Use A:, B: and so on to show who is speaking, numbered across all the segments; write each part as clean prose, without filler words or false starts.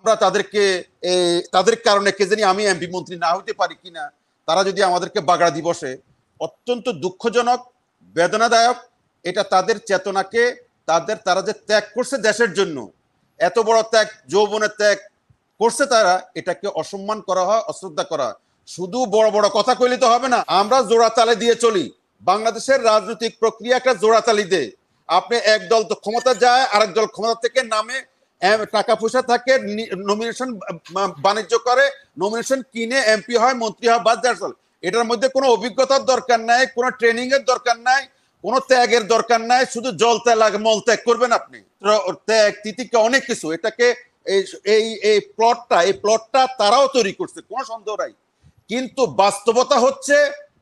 A: আমরা তাদেরকে তাদের কারণে কে জানি আমি এমপি মন্ত্রী না হইতে পারি কিনা, তারা যদি আমাদেরকে বাগড়া দিবসে, অত্যন্ত দুঃখজনক, বেদনাদায়ক। এটা তাদের চেতনাকে, তারা যে ত্যাগ করছে দেশের জন্য, এত বড় ত্যাগ, যৌবনের ত্যাগ করছে তারা, এটাকে অসম্মান করা হয়, অশ্রদ্ধা করা। শুধু বড় বড় কথা কইলে তো হবে না। আমরা জোড়াতালি দিয়ে চলি। বাংলাদেশের রাজনৈতিক প্রক্রিয়াটা জোড়াতালি দেয়। আপনি এক দল তো ক্ষমতা যায়, আরেক দল ক্ষমতা থেকে নামে, টাকা পয়সা থাকে, নমিনেশন বাণিজ্য করে, নমিনেশন কিনে এমপি হয়, মন্ত্রী হয়, বাদ দেয়। এটার মধ্যে কোনো অভিজ্ঞতার দরকার নাই, কোনো ট্রেনিং এর দরকার নাই, কোনো ত্যাগের দরকার নাই। শুধু জল ত্যাগ, মল ত্যাগ করবেন আপনি। ত্যাগ, তিতিকা, অনেক কিছু। এটাকে এই প্লটটা তারাও তৈরি করছে, কোনো সন্দেহ নাই। কিন্তু বাস্তবতা হচ্ছে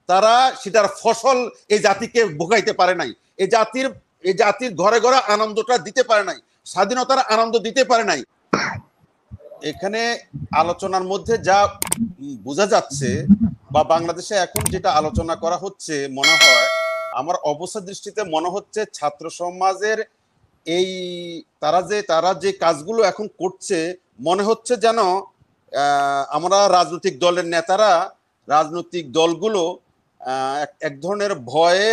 A: তারা সেটার ফসল এই জাতিকে ভোগাইতে পারে নাই। এই জাতির ঘরে ঘরে আনন্দটা দিতে পারে নাই, স্বাধীনতার আনন্দ দিতে পারে নাই। এখানে আলোচনার মধ্যে যা বোঝা যাচ্ছে, বা বাংলাদেশে এখন যেটা আলোচনা করা হচ্ছে, মনে হয়, আমার অবস্থা দৃষ্টিতে মনে হচ্ছে ছাত্র সমাজের তারা যে কাজগুলো এখন করছে, মনে হচ্ছে যেন আমরা রাজনৈতিক দলের নেতারা, রাজনৈতিক দলগুলো এক ধরনের ভয়ে,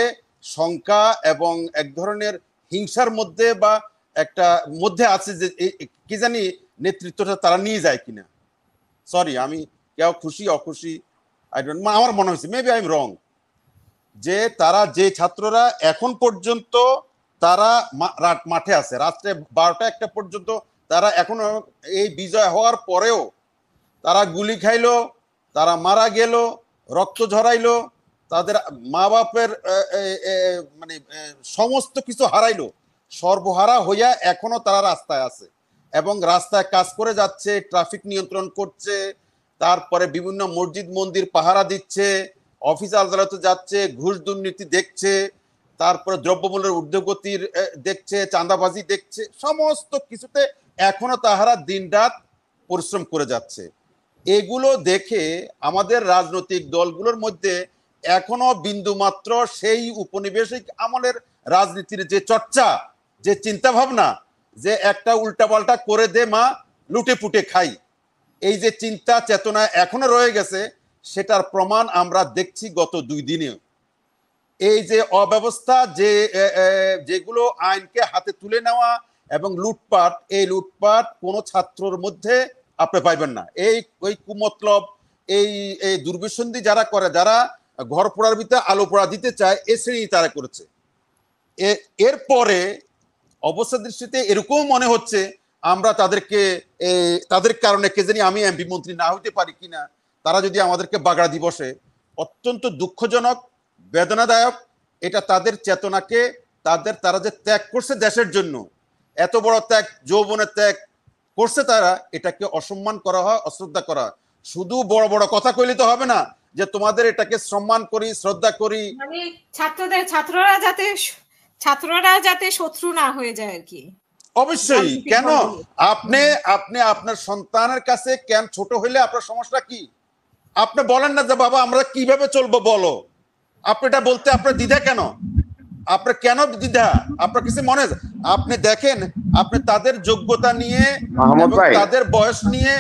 A: শঙ্কা এবং এক ধরনের হিংসার মধ্যে বা একটা মধ্যে আছে, যে কি জানি নেতৃত্বটা তারা নিয়ে যায় কিনা। সরি, আমি কেউ খুশি অখুশি আমার মনে হয়েছে, মেবি আই এম রং, যে তারা, যে ছাত্ররা এখন পর্যন্ত তারা মাঠে আছে, রাত্রে 12টা-1টা পর্যন্ত, তারা এখনো এই বিজয় হওয়ার পরেও তারা গুলি খাইলো, তারা মারা গেল, রক্ত ঝরাইলো, তাদের মা বাপের মানে সমস্ত কিছু হারাইলো, সর্বহারা হইয়া এখনো তারা রাস্তায় আছে এবং রাস্তায় কাজ করে যাচ্ছে, ট্রাফিক নিয়ন্ত্রণ করছে, তারপরে বিভিন্ন মসজিদ মন্দির পাহারা দিচ্ছে, অফিস আদালতে যাচ্ছে, ঘুষ দুর্নীতি দেখছে, তারপরে দ্রব্যমূল্যের ঊর্ধ্বগতির দেখছে, চাঁদাবাজি দেখছে, সমস্ত কিছুতে এখনো তাহারা দিনরাত পরিশ্রম করে যাচ্ছে। এগুলো দেখে আমাদের রাজনৈতিক দলগুলোর মধ্যে এখনো বিন্দুমাত্র সেই উপনিবেশিক আমলের রাজনীতির যে চর্চা, যে চিন্তা ভাবনা, যে একটা উল্টাপাল্টা করে দে মা, লুটে পুটে খাই, এই যে চিন্তা চেতনা এখনো রয়ে গেছে, সেটার প্রমাণ আমরা দেখছি গত 2 দিনে। এই যে অব্যবস্থা, যেগুলো আইনকে হাতে তুলে নেওয়া এবং লুটপাট, এই লুটপাট কোনো ছাত্রর মধ্যে আপনি পাইবেন না। ওই কুমতলব, এই দুর্বিসন্ধি যারা করে, যারা ঘর পোড়ার ভিতরে আলো পোড়া দিতে চায়, এ শ্রেণী তারা করেছে। এরপরে অবস্থা দৃষ্টিতে এরকম মনে হচ্ছে আমরা তাদের কারণে কে জানি আমি এমপি মন্ত্রী না হইতে পারি কিনা, তারা যদি আমাদেরকে বাগড়া দিবসে, অত্যন্ত দুঃখজনক, বেদনাদায়ক। এটা তাদের চেতনাকে, তারা যে ত্যাগ করছে দেশের জন্য, এত বড় ত্যাগ, যৌবনের ত্যাগ করছে তারা, এটাকে অসম্মান করা হয়, অশ্রদ্ধা করা। শুধু বড় বড় কথা কইলে তো হবে না, যে তোমাদের এটাকে সম্মান করি, শ্রদ্ধা করি।
B: মানে ছাত্ররা যাতে শত্রু না হয়ে যায় আর কি।
A: অবশ্যই। কেন আপনি আপনার সন্তানের কাছে কেন ছোট হইলে আপনার সমস্যা কি? আপনি বলেন না যে বাবা আমরা কিভাবে চলবো, বলো। আপনি এটা বলতে আপনার দ্বিধা কেন? আপনার কেন দ্বিধা? আপনার কিছু মনে, আপনি দেখেন, আপনি তাদের যোগ্যতা নিয়ে, তাদের বয়স নিয়ে।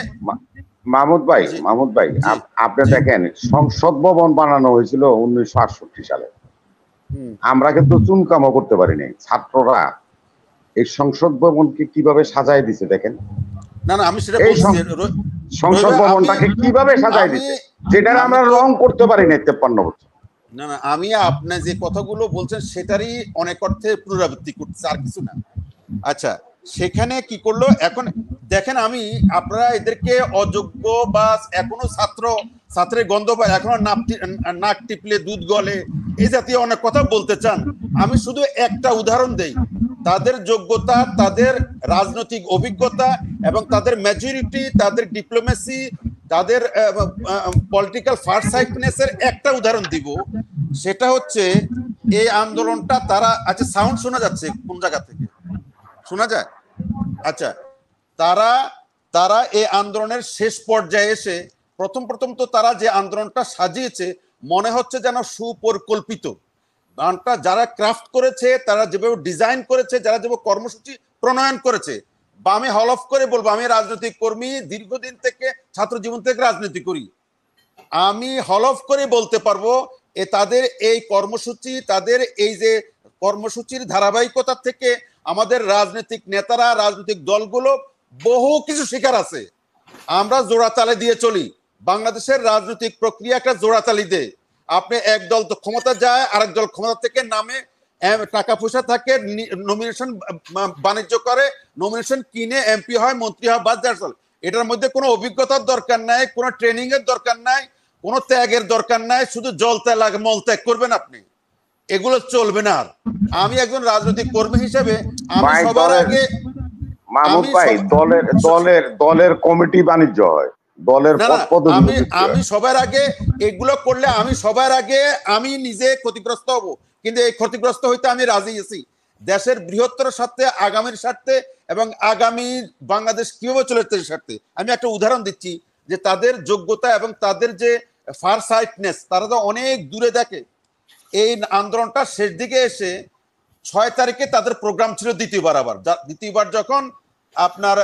C: মাহমুদ ভাই আপনি দেখেন, সংসদ ভবন বানানো হয়েছিল 1968 সালে। আমরা কিন্তু চুনকামও করতে পারিনি। ছাত্ররা এই সংসদ ভবনকে কিভাবে সাজায় দিছে দেখেন।
A: না, আমি সেটা বলছি,
C: সংসদ ভবনটাকে কিভাবে সাজায় দিছে, যেটা আমরা রং করতে পারি না 53 বছর।
A: না, আমি আপনি যে কথাগুলো বলছেন সেটারই অনেক অর্থে পুনরাবৃত্তি করতেছি, আর কিছু না। আচ্ছা, সেখানে কি করলো এখন দেখেন, আপনারা এদেরকে অযোগ্য বা এখনো ছাত্রের গন্ধ পায়, এখনো নাক টিপলে দুধ গলে, এই জাতীয় অনেক কথা বলতে চান। আমি শুধু একটা উদাহরণ দেই। তাদের যোগ্যতা, তাদের রাজনৈতিক অভিজ্ঞতা এবং তাদের ম্যাচুরিটি, তাদের ডিপ্লোমেসি, তাদের পলিটিক্যাল ফারসাইটনেসের একটা উদাহরণ দিব। সেটা হচ্ছে এই আন্দোলনটা তারা, আচ্ছা সাউন্ড শোনা যাচ্ছে কোন জায়গা থেকে? শোনা যায়? আচ্ছা, তারা এই আন্দোলনের শেষ পর্যায়ে এসে প্রথম তো তারা যে আন্দোলনটা সাজিয়েছে, মনে হচ্ছে যেন সুপরিকল্পিত। গানটা যারা ক্রাফট করেছে, তারা যেভাবে ডিজাইন করেছে, যারা যেভাবে কর্মসূচি প্রণয়ন করেছে, বা আমি হলফ করে বলবো আমি রাজনৈতিক কর্মী, দীর্ঘদিন থেকে ছাত্র জীবন থেকে রাজনীতি করি, আমি হলফ করে বলতে পারবো তাদের এই কর্মসূচি, তাদের এই যে কর্মসূচির ধারাবাহিকতা থেকে আমাদের রাজনৈতিক নেতারা, রাজনৈতিক দলগুলো বহু কিছু শিকার আছে। আমরা জোড়াতালি দিয়ে চলি, বাংলাদেশের রাজনৈতিক প্রক্রিয়া একটা জোড়াতালি দেয়। আপনি এক দল তো ক্ষমতা যায়, আরেক দল ক্ষমতা থেকে নামে, টাকা পয়সা থাকে, নমিনেশন বাণিজ্য করে, নমিনেশন কিনে এমপি হয়, মন্ত্রী হয়, বাদ যায়। এটার মধ্যে কোনো অভিজ্ঞতার দরকার নাই, কোনো ট্রেনিং এর দরকার নাই, কোনো ত্যাগের দরকার নাই, শুধু জল ত্যাগ মল ত্যাগ করবেন আপনি, এগুলো চলবে না। আর আমি একজন রাজনৈতিক কর্মী হিসেবে আমি সবার আগে
C: মাহমুদ ভাই, দলের কমিটি বাণিজ্য হয়, দলের
A: আমি সবার আগে এগুলো করলে আমি নিজে ক্ষতিগ্রস্ত হব, কিন্তু এই ক্ষতিগ্রস্ত হইতে আমি রাজি আছি দেশের বৃহত্তর স্বার্থে, আগামীর স্বার্থে এবং আগামী বাংলাদেশ কিভাবে চলে সেই স্বার্থে। আমি একটা উদাহরণ দিচ্ছি যে তাদের যোগ্যতা এবং তাদের যে ফার সাইটনেস, তারা তো অনেক দূরে দেখে। এই আন্দোলনটা শেষ দিকে এসে 6 তারিখে তাদের প্রোগ্রাম ছিল দ্বিতীয়বার যখন আপনার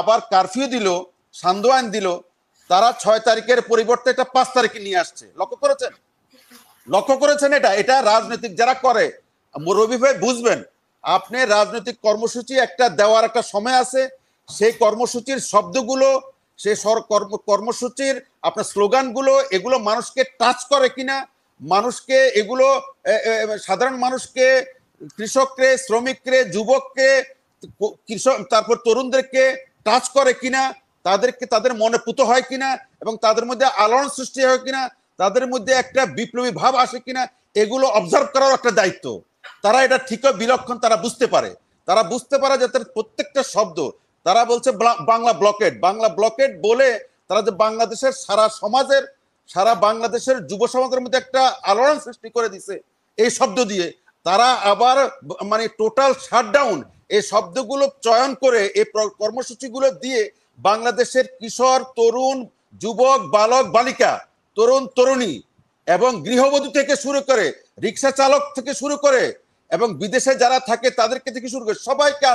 A: আবার কারফিউ দিল, সান্ধ্য আইন দিল, তারা 6 তারিখের পরিবর্তে এটা 5 তারিখে নিয়ে আসছে। লক্ষ্য করেছেন এটা রাজনৈতিক যারা করে, রবি ভাই বুঝবেন, আপনি রাজনৈতিক কর্মসূচি একটা দেওয়ার একটা সময় আছে, সেই কর্মসূচির শব্দগুলো, সেই কর্মসূচির আপনার স্লোগানগুলো, এগুলো মানুষকে টাচ করে কিনা, মানুষকে এগুলো সাধারণ মানুষকে, কৃষককে, শ্রমিককে, যুবককে, তারপর তরুণদেরকে টাচ করে কিনা, তাদের মনে পুত হয় কিনা, এবং তাদের মধ্যে আলোড়ন সৃষ্টি হয় কিনা, তাদের মধ্যে একটা বিপ্লবী ভাব আসে কিনা, এগুলো অবজার্ভ করার একটা দায়িত্ব। তারা এটা ঠিক বিলক্ষণ তারা বুঝতে পারে যে তার প্রত্যেকটা শব্দ, তারা বলছে বাংলা ব্লকেড বলে তারা যে বাংলাদেশের সারা সমাজের, সারা বাংলাদেশের যুব সমাজের মধ্যে একটা আলোড়ন সৃষ্টি করে দিছে এই শব্দ দিয়ে। তারা আবার মানে টোটাল শাটডাউন, এই শব্দগুলো চয়ন করে এই কর্মসূচিগুলো দিয়ে বাংলাদেশের কিশোর, তরুণ, যুবক, বালক, বালিকা, তরুণ, তরুণী এবং গৃহবধূ থেকে শুরু করে, রিক্সা চালক থেকে শুরু করে এবং বিদেশে যারা থাকে তাদেরকে থেকে শুরু করে সবাইকে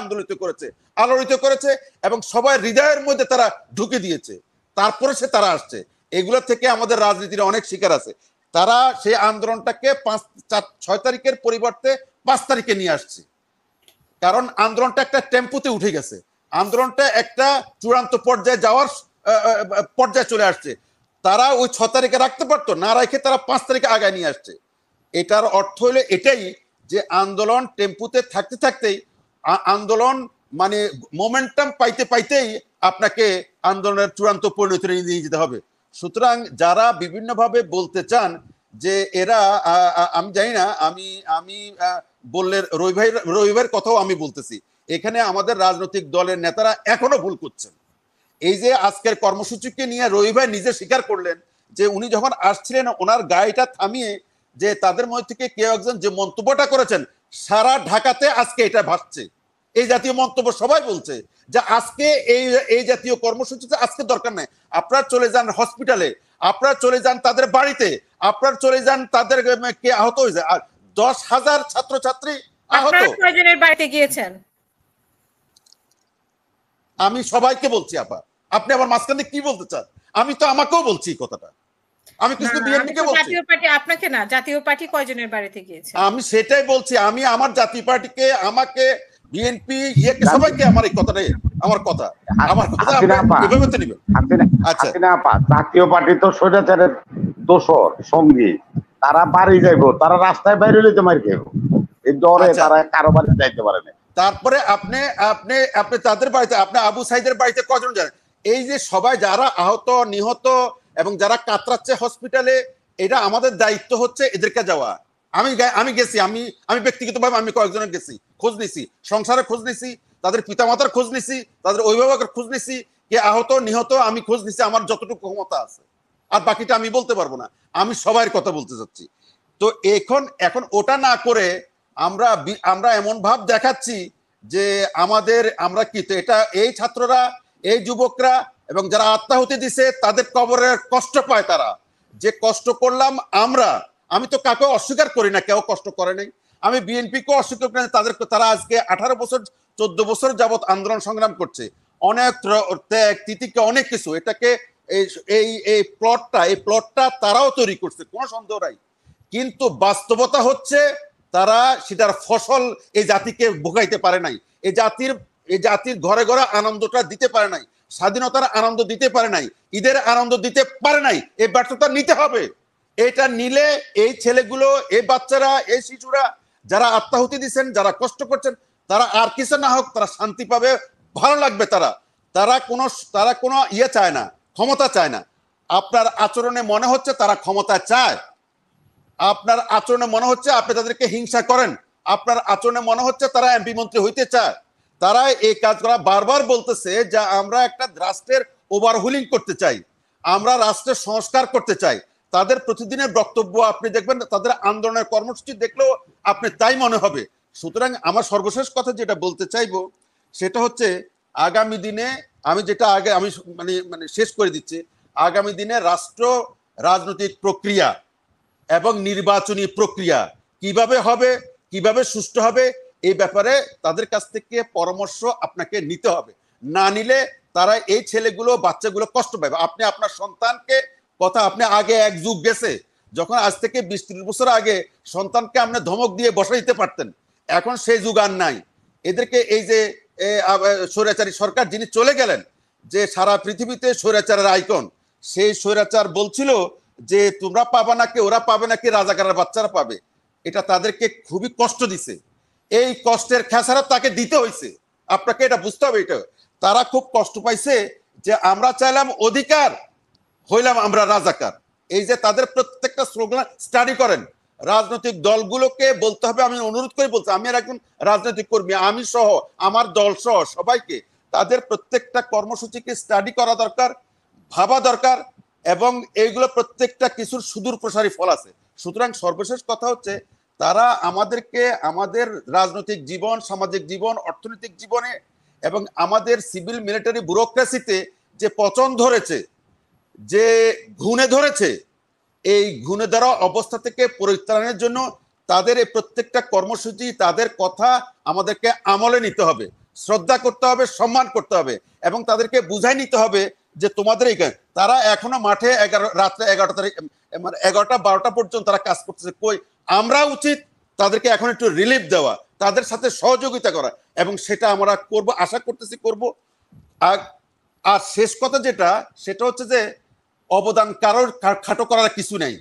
A: আলোড়িত করেছে এবং সবাই হৃদয়ের মধ্যে তারা ঢুকে দিয়েছে। তারপরে তারা আসছে। এগুলো থেকে আমাদের রাজনীতির অনেক শিকার আছে। তারা সেই আন্দোলনটাকে 6 তারিখের পরিবর্তে 5 তারিখে নিয়ে আসছে, কারণ আন্দোলনটা একটা টেম্পোতে উঠে গেছে, আন্দোলনটা একটা চূড়ান্ত পর্যায়ে যাওয়ার পর্যায়ে চলে আসছে। তারা ওই 6 তারিখে রাখতে পারতো, না রেখে তারা 5 তারিখে আগায় নিয়ে আসছে। এটার অর্থ হলো এটাই যে আন্দোলন টেম্পুতে থাকতে থাকতেই, আন্দোলন মানে মোমেন্টাম পাইতেই আপনাকে আন্দোলনের চূড়ান্ত পরিণতি নিয়ে যেতে হবে। সুতরাং যারা বিভিন্নভাবে বলতে চান যে এরা, আমি জানি না, আমি বললে রবি ভাইয়ের কথাও আমি বলতেছি, এখানে আমাদের রাজনৈতিক দলের নেতারা এখনো ভুল করছেন। এই যে আজকের কর্মসূচিকে নিয়ে রবি ভাই নিজে স্বীকার করলেন যে উনি যখন আসছিলেন ওনার গাড়িটা থামিয়ে যে তাদের মধ্যে থেকে কেউ একজন যে মন্তব্যটা করেছেন, সারা ঢাকাতে আজকে এটা ভাসছে, এই জাতীয় মন্তব্য সবাই বলছে যে আজকে এই জাতীয় কর্মসূচিতে আজকে দরকার নেই। আপনারা চলে যান হসপিটালে, আপনারা চলে যান তাদের বাড়িতে, আপনারা চলে যান তাদের কে আহত হয়েছে, আর 10,000 ছাত্রছাত্রী আহত।
B: কয়জনের বাড়িতে গিয়েছেন?
A: আমি সবাইকে বলছি। আপনি আবার মাঝখানে কি বলতে চান? আমি তো আমাকেও বলছি কথাটা, আমি কিছু বিএনপিকে বলছি।
B: জাতীয় পার্টি আপনাকে না, জাতীয় পার্টি কয়জনের বাড়িতে গিয়েছে?
A: আমি সেটাই বলছি, আমি আমার জাতীয় পার্টিকে, আমাকে, বিএনপি, সবাইকে আমার এই কথাটাই আমার কথা এভাবে তো নিবেন।
C: আচ্ছা, জাতীয় পার্টি তো স্বৈরাচারের দোসর সঙ্গী, তারা বাড়ি যাইবো, তারা রাস্তায় বাইরে লইতে মার খাইবো, এই ডরে তারা কারো বাড়ি যাইতে পারে না।
A: তারপরে আপনি তাদের বাড়িতে, আপনি আবু সাইদের বাড়িতে কজন যান? এই যে সবাই যারা আহত, নিহত এবং যারা কাতরাচ্ছে হসপিটালে, এটা আমাদের দায়িত্ব হচ্ছে এদেরকে যাওয়া। আমি গেছি, আমি ব্যক্তিগতভাবে আমি কয়েকজনের গেছি, খোঁজ নিছি, সংসারে খোঁজ নিছি, তাদের পিতামাতার খোঁজ নিছি, তাদের অভিভাবকের খোঁজ নিছি, কে আহত নিহত আমি খোঁজ নিছি, আমার যতটুকু ক্ষমতা আছে। আর বাকিটা আমি বলতে পারবো না, আমি সবার কথা বলতে চাচ্ছি। তো এখন ওটা না করে আমরা এমন ভাব দেখাচ্ছি যে আমরা কি, তো এটা এই ছাত্ররা, এই যুবকরা এবং যারা আত্মাহুতি দিছে তাদের কবরের কষ্ট পায়, তারা যে কষ্ট করলাম আমি তো কাকেও অস্বীকার করি না, কেউ কষ্ট করে নাই। আমি বিএনপি কে অস্বীকার করি না, তারা আজকে 18 বছর 14 বছর যাবত আন্দোলন সংগ্রাম করছে, অনেক ত্যাগ তিতিকে অনেক কিছু, এটাকে এই প্লটটা তারাও তৈরি করছে, কোনো সন্দেহ নাই। কিন্তু বাস্তবতা হচ্ছে তারা সেটার ফসল এই জাতিকে ভোগাইতে পারে নাই, এই জাতির ঘরে ঘরে আনন্দটা দিতে পারে নাই, স্বাধীনতার আনন্দ দিতে পারে নাই, ঈদের আনন্দ দিতে পারে নাই। এই ব্যর্থতা নিতে হবে। এটা নিলে এই ছেলেগুলো, এই বাচ্চারা, এই শিশুরা যারা আত্মাহুতি দিচ্ছেন, যারা কষ্ট করছেন, তারা আর কিছু না হোক তারা শান্তি পাবে, ভালো লাগবে। তারা কোনো ইয়ে চায় না, ক্ষমতা চায় না। আপনার আচরণে মনে হচ্ছে তারা ক্ষমতা চায়, আপনার আচরণে মনে হচ্ছে আপনি তাদেরকে হিংসা করেন, আপনার আচরণে মনে হচ্ছে তারা এমপি মন্ত্রী হইতে চায়। তারা এই কাজগুলো বারবার বলতেছে যে আমরা একটা রাষ্ট্রের ওভারহুলিং করতে চাই, আমরা রাষ্ট্রের সংস্কার করতে চাই। তাদের প্রতিদিনের বক্তব্য আপনি দেখবেন, তাদের আন্দোলনের কর্মসূচি দেখলেও আপনি তাই মনে হবে। সুতরাং আমার সর্বশেষ কথা যেটা বলতে চাইবো সেটা হচ্ছে আগামী দিনে আমি মানে শেষ করে দিচ্ছি, আগামী দিনে রাষ্ট্র রাজনৈতিক প্রক্রিয়া এবং নির্বাচনী প্রক্রিয়া কিভাবে হবে, কিভাবে সুষ্ঠু হবে, এই ব্যাপারে তাদের কাছ থেকে পরামর্শ আপনাকে নিতে হবে। না নিলে তারা এই ছেলেগুলো বাচ্চাগুলো কষ্ট পাবে। আপনি আপনার সন্তানকে আপনি আগে এক যুগ গেছে, যখন আজ থেকে 20-30 বছর আগে সন্তানকে আপনি ধমক দিয়ে বসাই দিতে পারতেন, এখন সেই যুগ আর নাই। এদেরকে এই যে স্বৈরাচারী সরকার যিনি চলে গেলেন, যে সারা পৃথিবীতে স্বৈরাচারের আইকন, সেই স্বৈরাচার বলছিল যে তোমরা পাবা নাকি, ওরা পাবে নাকি, রাজাকারের বাচ্চারা পাবে। এটা তাদেরকে খুবই কষ্ট দিছে, এই কষ্টের খেসারত তাকে দিতে হয়েছে। আপনাকে এটা বুঝতে হবে। এটা তারা খুব কষ্ট পাইছে যে আমরা চাইলাম অধিকার, হইলাম আমরা রাজাকার। এই যে তাদের প্রত্যেকটা স্লোগান স্টাডি করেন, রাজনৈতিক দলগুলোকে বলতে হবে, আমি অনুরোধ করে বলছি, আমি একজন রাজনৈতিক কর্মী, আমি সহ আমার দল সহ সবাইকে তাদের প্রত্যেকটা কর্মসূচিকে স্টাডি করা দরকার, ভাবা দরকার, এবং এইগুলো প্রত্যেকটা কিছুর সুদূর প্রসারী ফল আছে। সুতরাং সর্বশেষ কথা হচ্ছে তারা আমাদেরকে আমাদের রাজনৈতিক জীবন, সামাজিক জীবন, অর্থনৈতিক জীবনে এবং আমাদের সিভিল মিলিটারি ব্যুরোক্রেসিতে যে পচন ধরেছে, যে ঘুণে ধরেছে, এই ঘুণে ধরা অবস্থা থেকে পরিত্রাণের জন্য তাদের এই প্রত্যেকটা কর্মসূচি, তাদের কথা আমাদেরকে আমলে নিতে হবে, শ্রদ্ধা করতে হবে, সম্মান করতে হবে, এবং তাদেরকে বুঝাই নিতে হবে যে তোমাদের এই তারা এখনো মাঠে রাত্রে 11টা তারিখ মানে 11টা-12টা পর্যন্ত তারা কাজ করতেছে। কই, আমরা উচিত তাদেরকে এখন একটু রিলিফ দেওয়া, তাদের সাথে সহযোগিতা করা, এবং সেটা আমরা করব, আশা করতেছি করব। আর শেষ কথা যেটা, সেটা হচ্ছে যে অবদান কারোর খাটো করার কিছু নেই,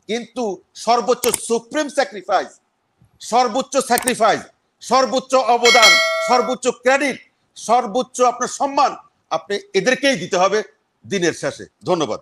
A: কিন্তু সর্বোচ্চ সুপ্রিম স্যাক্রিফাইস, সর্বোচ্চ অবদান, সর্বোচ্চ ক্রেডিট, সর্বোচ্চ আপনার সম্মান আপনি এদেরকেই দিতে হবে দিনের শেষে। ধন্যবাদ।